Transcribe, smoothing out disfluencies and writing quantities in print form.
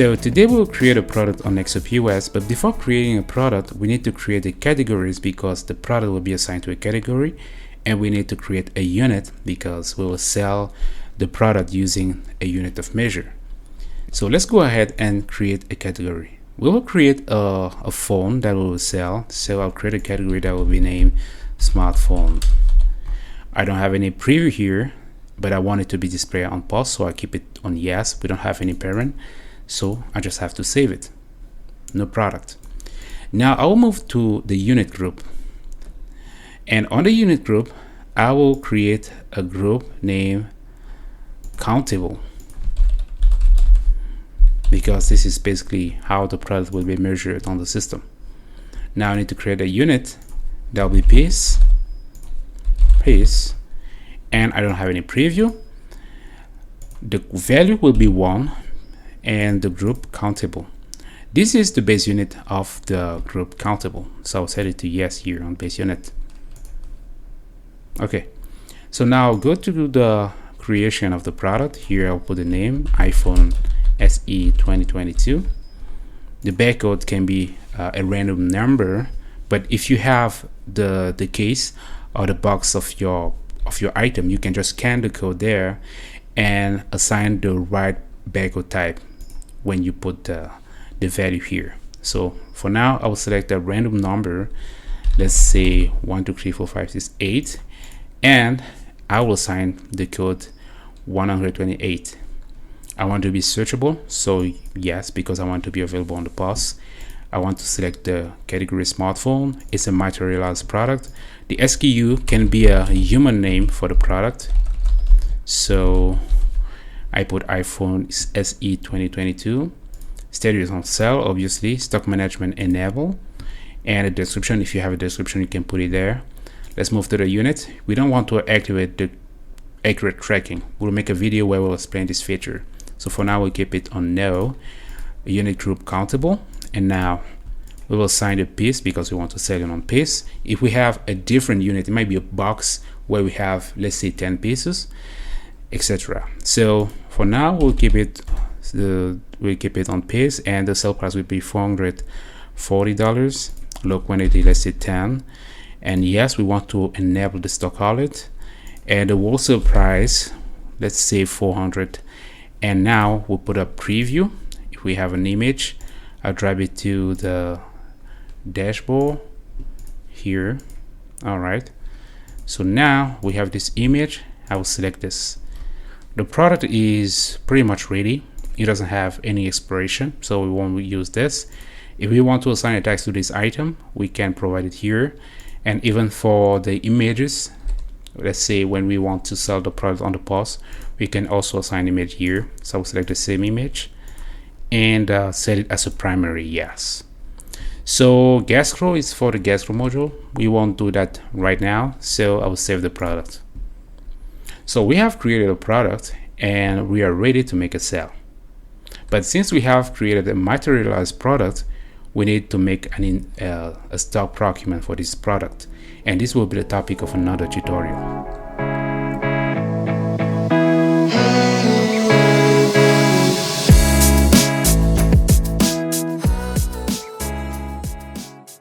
So today we'll create a product on NexoPOS, but before creating a product, we need to create the categories because the product will be assigned to a category, and we need to create a unit because we will sell the product using a unit of measure. So let's go ahead and create a category. We will create a phone that we will sell. So I'll create a category that will be named smartphone. I don't have any preview here, but I want it to be displayed on POS, so I keep it on yes. We don't have any parent, so I just have to save it. No product. Now I will move to the unit group, and on the unit group I will create a group named countable, because this is basically how the product will be measured on the system. Now I need to create a unit that will be piece, and I don't have any preview. The value will be 1 and the group countable. This is the base unit of the group countable, so I'll set it to yes here on base unit. Okay, so now go to the creation of the product. Here I'll put the name iPhone SE 2022. The barcode can be a random number, but if you have the case or the box of your item, you can just scan the code there and assign the right barcode type when you put the value here. So for now I will select a random number, let's say 1 2 3 4 5 6 8, and I will assign the code 128. I want to be searchable, so yes, because I want to be available on the POS. I want to select the category smartphone. It's a materialized product. The SKU can be a human name for the product, so I put iPhone SE 2022. Status on sale, obviously. Stock management enable, and a description. If you have a description, you can put it there. Let's move to the unit. We don't want to activate the accurate tracking. We'll make a video where we'll explain this feature. So for now we'll keep it on no. Unit group countable, and now we will assign the piece because we want to sell it on piece. If we have a different unit, it might be a box where we have, let's say, 10 pieces, etc. So for now we'll keep it on piece, and the sale price will be $440. Low quantity, let's say 10, and yes, we want to enable the stock alert, and the wholesale price, let's say 400. And now we'll put a preview. If we have an image, I'll drag it to the dashboard here. All right, so now we have this image. I will select this. The product is pretty much ready. It doesn't have any expiration, so we won't use this. If we want to assign a tax to this item, we can provide it here. And even for the images, let's say when we want to sell the product on the POS, we can also assign image here. So I'll select the same image and set it as a primary yes. So gastro is for the gastro module. We won't do that right now, so I will save the product. So we have created a product and we are ready to make a sale. But since we have created a materialized product, we need to make a stock document for this product, and this will be the topic of another tutorial.